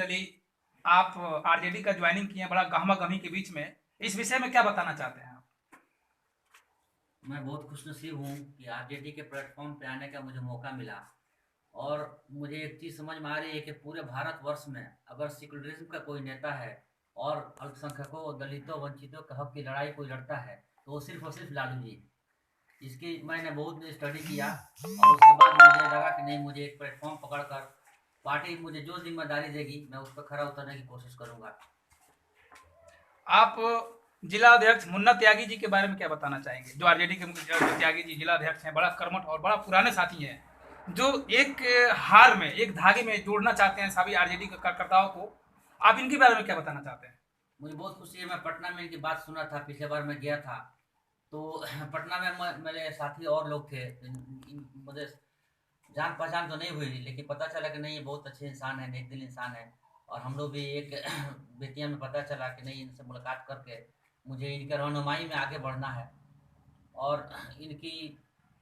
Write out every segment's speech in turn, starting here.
Finally आप RJD का joining किए हैं बड़ा गहमा-गहमी के बीच में। इस विषय में क्या बताना चाहते हैं आप? मैं बहुत खुशनसीब हूँ कि आरजेडी के प्लेटफॉर्म पे आने का मुझे मौका मिला। और मुझे एक चीज़ समझ में आ रही है कि पूरे भारतवर्ष में अगर सेकुलरिज्म का कोई नेता है और अल्पसंख्यकों, दलितों, वंचितों के हक की लड़ाई कोई लड़ता है तो वो सिर्फ और सिर्फ लालू जी है। इसकी मैंने बहुत स्टडी किया और उसके बाद मुझे लगा कि नहीं, मुझे एक प्लेटफॉर्म पकड़कर पार्टी मुझे जो जिम्मेदारी देगी मैं उस पर खरा उतरने की कोशिश करूँगा। आप जिला अध्यक्ष मुन्ना त्यागी जी के बारे में क्या बताना चाहेंगे? जो आरजेडी के जो त्यागी जी जिला अध्यक्ष हैं, बड़ा कर्मठ और बड़ा पुराने साथी हैं, जो एक हार में, एक धागे में जोड़ना चाहते हैं सभी आरजेडी के कार्यकर्ताओं को। आप इनके बारे में क्या बताना चाहते हैं? मुझे बहुत खुशी है, मैं पटना में इनकी बात सुना था, पिछले बार मैं गया था तो पटना में मेरे साथी और लोग थे। मुझे जान पहचान तो नहीं हुई, लेकिन पता चला कि नहीं, ये बहुत अच्छे इंसान है, नेक दिल इंसान है। और हम लोग भी एक बेतिया में पता चला कि नहीं, इनसे मुलाकात करके मुझे इनके रहनुमाई में आगे बढ़ना है। और इनकी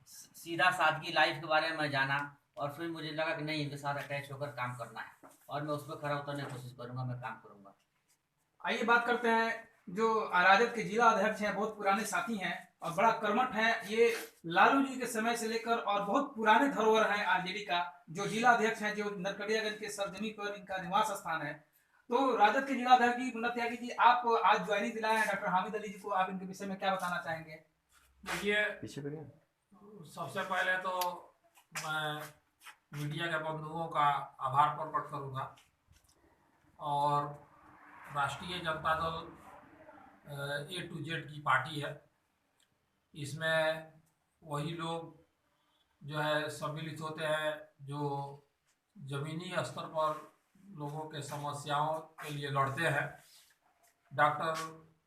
सीधा सादगी लाइफ के बारे में मैं जाना और फिर मुझे लगा कि नहीं, इनके साथ अटैच होकर काम करना है और मैं उस पर खरा उतरने की कोशिश करूंगा, मैं काम करूंगा। आइए बात करते हैं जो राजद के जिला अध्यक्ष हैं, बहुत पुराने साथी हैं और बड़ा कर्मठ हैं। ये लालू जी के समय से लेकर और बहुत पुराने धरोहर हैं आरजेडी का। जो जिला अध्यक्ष हैं, जो नरकड़ियागंज के सरजमी पर इनका निवास स्थान है। तो राजद के जिला अध्यक्ष जी मुन्ना त्यागी जी, आप आज ज्वाइनिंग दिलाए हैं डॉक्टर हामिद अली जी को, आप इनके विषय में क्या बताना चाहेंगे? देखिए, सबसे पहले तो मैं मीडिया के बंधुओं का आभार प्रकट करूंगा। और राष्ट्रीय Janata Dal A to Z की पार्टी है। इसमें वही लोग जो है सम्मिलित होते हैं जो ज़मीनी स्तर पर लोगों के समस्याओं के लिए लड़ते हैं। डॉक्टर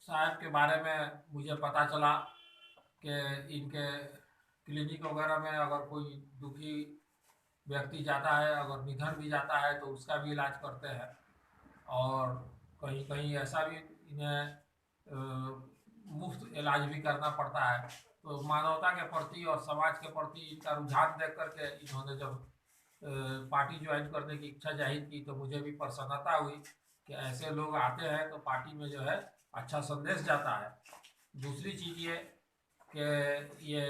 साहब के बारे में मुझे पता चला कि इनके क्लिनिक वगैरह में अगर कोई दुखी व्यक्ति जाता है, अगर निधन भी जाता है तो उसका भी इलाज करते हैं। और कहीं कहीं ऐसा भी इन्हें मुफ्त इलाज भी करना पड़ता है। तो मानवता के प्रति और समाज के प्रति इनका रुझान देख करके इन्होंने जब पार्टी ज्वाइन करने की इच्छा जाहिर की तो मुझे भी प्रसन्नता हुई कि ऐसे लोग आते हैं तो पार्टी में जो है अच्छा संदेश जाता है। दूसरी चीज़ ये कि ये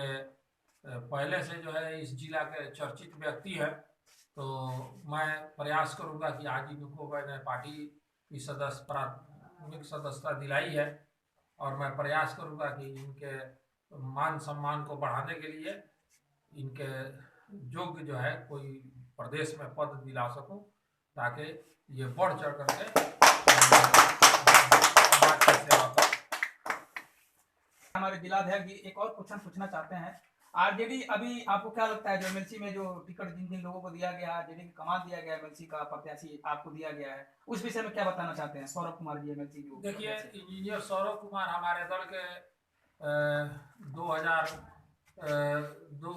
पहले से जो है इस जिला के चर्चित व्यक्ति है, तो मैं प्रयास करूंगा कि आज इनको मैंने पार्टी की प्राथमिक सदस्यता दिलाई है और मैं प्रयास करूंगा कि इनके मान सम्मान को बढ़ाने के लिए इनके योग्य जो है कोई प्रदेश में पद दिला सकूं, ताकि ये बढ़ चढ़ करके समाज की सेवा कर। हमारे जिला अध्यक्ष जी एक और क्वेश्चन पूछना चाहते हैं। आरजेडी अभी आपको क्या लगता है, जो एमएलसी में जो टिकट जिन जिन लोगों को दिया गया, आरजेडी की कमान दिया गया, एमएलसी का प्रत्याशी आपको दिया गया है, उस विषय में क्या बताना चाहते हैं? सौरभ कुमार जी एमएलसी जो देखिए, इंजीनियर सौरभ कुमार हमारे दल के 2000 दो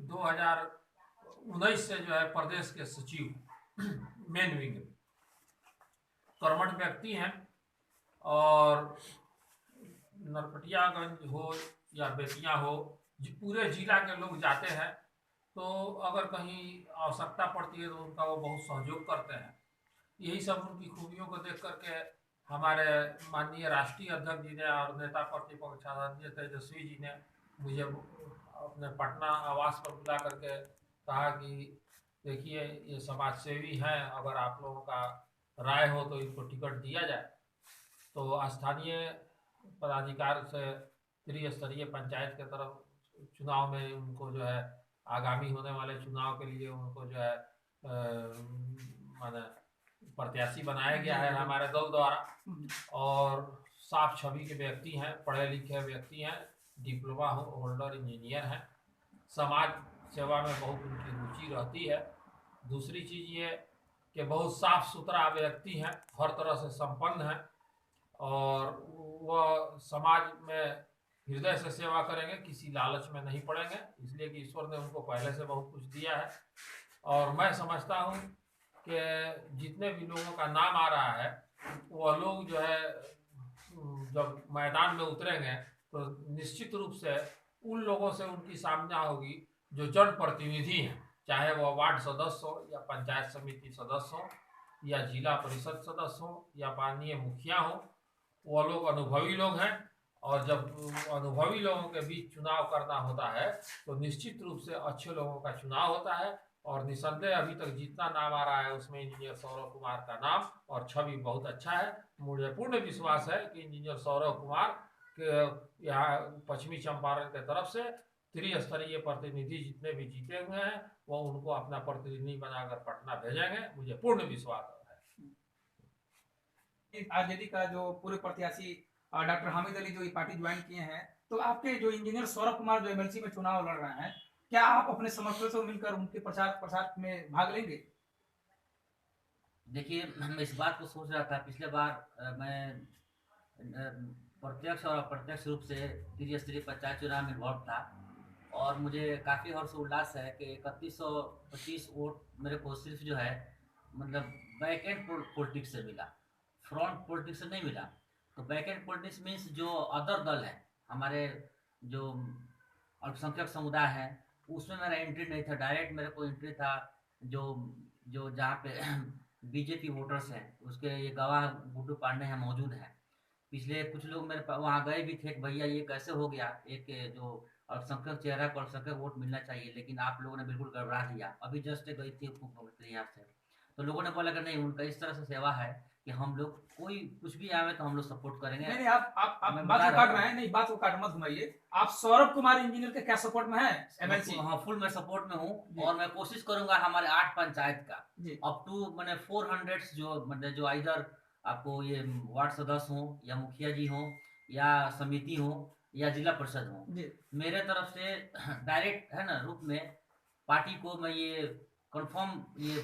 2019 से जो है प्रदेश के सचिव मेन विंग कर्मठ व्यक्ति हैं। और नरकटियागंज हो या बेतिया हो, पूरे जिला के लोग जाते हैं, तो अगर कहीं आवश्यकता पड़ती है तो उनका वो बहुत सहयोग करते हैं। यही सब उनकी खूबियों को देख करके हमारे माननीय राष्ट्रीय अध्यक्ष जी ने और नेता प्रतिपक्ष आदरणीय तेजस्वी जी ने मुझे अपने पटना आवास पर बुला करके कहा कि देखिए, ये समाज सेवी हैं, अगर आप लोगों का राय हो तो इनको टिकट दिया जाए। तो स्थानीय पदाधिकारी से त्रिस्तरीय पंचायत के तरफ चुनाव में उनको जो है आगामी होने वाले चुनाव के लिए उनको जो है माने प्रत्याशी बनाया गया है हमारे दल द्वारा। और साफ छवि के व्यक्ति हैं, पढ़े लिखे व्यक्ति हैं, डिप्लोमा होल्डर इंजीनियर हैं, समाज सेवा में बहुत उनकी रुचि रहती है। दूसरी चीज़ ये कि बहुत साफ सुथरा व्यक्ति हैं, हर तरह से संपन्न हैं और वह समाज में हृदय से सेवा करेंगे, किसी लालच में नहीं पड़ेंगे, इसलिए कि ईश्वर ने उनको पहले से बहुत कुछ दिया है। और मैं समझता हूँ कि जितने भी लोगों का नाम आ रहा है वह लोग जो है जब मैदान में उतरेंगे तो निश्चित रूप से उन लोगों से उनकी सामना होगी जो जनप्रतिनिधि हैं, चाहे वह वार्ड सदस्य हो या पंचायत समिति सदस्य हो या जिला परिषद सदस्य हो या माननीय मुखिया हो, वो लोग अनुभवी लोग हैं। और जब अनुभवी लोगों के बीच चुनाव करना होता है तो निश्चित रूप से अच्छे लोगों का चुनाव होता है। और निसंदेह अभी तक जितना नाम आ रहा है उसमें इंजीनियर सौरभ कुमार का नाम और छवि बहुत अच्छा है। मुझे पूर्ण विश्वास है कि इंजीनियर सौरभ कुमार के यहाँ पश्चिमी चंपारण के तरफ से त्रिस्तरीय प्रतिनिधि जितने भी जीते हुए हैं वो उनको अपना प्रतिनिधि बनाकर पटना भेजेंगे, मुझे पूर्ण विश्वास है। आरजेडी का जो पूर्व प्रत्याशी डॉक्टर हामिद अली जो ये पार्टी ज्वाइन किए हैं, तो आपके जो इंजीनियर सौरभ कुमार जो एमएलसी में चुनाव लड़ रहे हैं, क्या आप अपने समर्थकों से मिलकर उनके प्रचार में भाग लेंगे? देखिए, मैं इस बात को सोच रहा था पिछले बार मैं प्रत्यक्ष और अप्रत्यक्ष रूप से त्रिस्तरीय पंचायत चुनाव में इन्वॉल्व था और मुझे काफ़ी हर्ष उल्लास है कि 3125 वोट मेरे को सिर्फ जो है मतलब बैक एंड पॉलिटिक्स से मिला, फ्रंट पॉलिटिक्स से नहीं मिला। तो बैक एंड पॉलिटिक्स मीन्स जो अदर दल है, हमारे जो अल्पसंख्यक समुदाय है, उसमें मेरा एंट्री नहीं था। डायरेक्ट मेरे को एंट्री था जो जो जहाँ पे बीजेपी वोटर्स हैं, उसके ये गवाह गुड्डू पांडे हैं, मौजूद हैं। पिछले कुछ लोग मेरे पास वहाँ गए भी थे कि भैया ये कैसे हो गया, एक जो अल्पसंख्यक चेहरा को अल्पसंख्यक वोट मिलना चाहिए, लेकिन आप लोगों ने बिल्कुल गड़बड़ा दिया। अभी जस्ट गई थी मुख्यमंत्री यहाँ से, तो लोगों ने बोला कि नहीं, उनका इस तरह से सेवा है कि हम लोग कोई कुछ भी आवे तो हम लोग सपोर्ट करेंगे। नहीं, आप बात को काट रहे हैं, नहीं बात को काट मत घुमाइए। आप सौरभ कुमार इंजीनियर के क्या सपोर्ट में है एमएलसी? हाँ, फुल मैं सपोर्ट में हूँ और मैं कोशिश करूंगा हमारे 8 पंचायत का अप टू मैंने 400 जो मतलब जो इधर आपको ये वार्ड सदस्य हो या मुखिया जी हो या समिति हो या जिला परिषद हो, मेरे तरफ से डायरेक्ट है ना रूप में पार्टी को मैं ये कंफर्म ये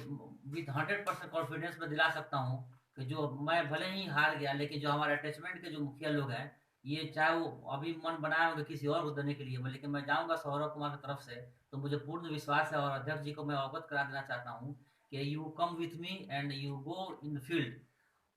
विद 100% कॉन्फिडेंस में दिला सकता हूँ कि जो मैं भले ही हार गया, लेकिन जो हमारे अटैचमेंट के जो मुखिया लोग हैं, ये चाहे वो अभी मन बनाए होंगे किसी और को देने के लिए, लेकिन मैं जाऊंगा सौरभ कुमार की तरफ से, तो मुझे पूर्ण विश्वास है। और अध्यक्ष जी को मैं अवगत करा देना चाहता हूँ कि you come with me and you go in the field,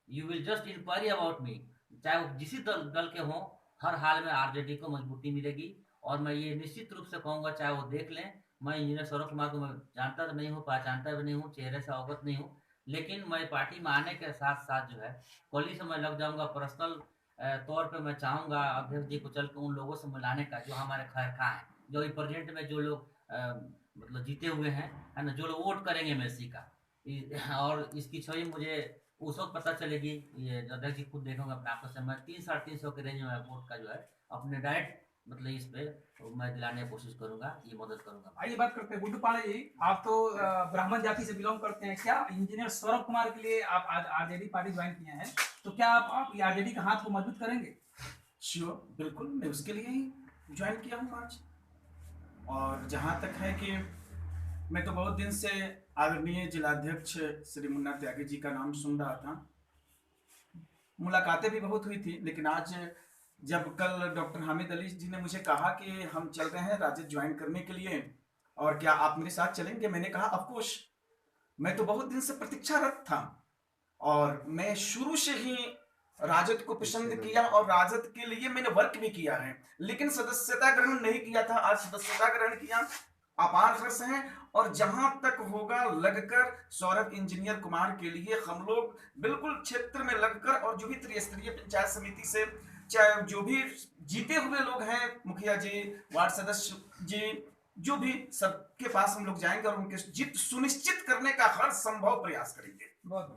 you will just inquiry about me. चाहे वो जिसी दल के हों, हर हाल में आरजेडी को मजबूती मिलेगी। और मैं ये निश्चित रूप से कहूँगा, चाहे वो देख लें, मैं इंजीनियर सौरभ कुमार को मैं जानता तो नहीं हूँ, पहचानता भी नहीं हूँ, चेहरे से अवगत नहीं हूँ, लेकिन मैं पार्टी में आने के साथ साथ जो है कल ही से मैं लग जाऊंगा। पर्सनल तौर पे मैं चाहूँगा अध्यक्ष जी को चल के उन लोगों से मिलाने का जो हमारे खैरखा हैं, जो प्रेजेंट में जो लोग मतलब जीते हुए हैं, है ना, जो लोग वोट करेंगे एमएलसी का। और इसकी छवि मुझे उस वक्त पता चलेगी, ये अध्यक्ष जी खुद देखूंगा अपने आंखों से। मैं 300-350 के रेंज में वोट का जो है अपने डायरेक्ट मतलब इस पे मैं दिलाने की कोशिश करूंगा, ये मदद करूंगा। आइए बात करते हैं गुड्डू पांडे जी, आप तो ब्राह्मण जाति से बिलोंग करते हैं। क्या इंजीनियर सौरभ कुमार के लिए आप आज आरजेडी पार्टी ज्वाइन किए हैं, तो क्या आप आरजेडी का हाथ को मजबूत करेंगे? श्योर, बिल्कुल, मैं उसके लिए ही ज्वाइन किया हूँ आज। और जहाँ तक है कि मैं तो बहुत दिन से आदरणीय जिलाध्यक्ष श्री मुन्ना त्यागी जी का नाम सुन रहा था, मुलाकातें भी बहुत हुई थी, लेकिन आज जब कल डॉक्टर हामिद अली जी ने मुझे कहा कि हम चल रहे हैं राजद ज्वाइन करने के लिए और क्या आप मेरे साथ चलेंगे, मैंने कहा ऑफ कोर्स। मैं तो बहुत दिन से प्रतीक्षारत था और मैं शुरू से ही राजद को पसंद किया और राजद के लिए मैंने वर्क भी किया है, लेकिन सदस्यता ग्रहण नहीं किया था। आज सदस्यता ग्रहण किया, अपार हर्ष है। और जहां तक होगा लगकर सौरभ इंजीनियर कुमार के लिए हम लोग बिल्कुल क्षेत्र में लगकर, और जो भी त्रिस्तरीय पंचायत समिति से चाहे जो भी जीते हुए लोग हैं, मुखिया जी, वार्ड सदस्य जी, जो भी, सबके पास हम लोग जाएंगे और उनके जीत सुनिश्चित करने का हर संभव प्रयास करेंगे। बहुत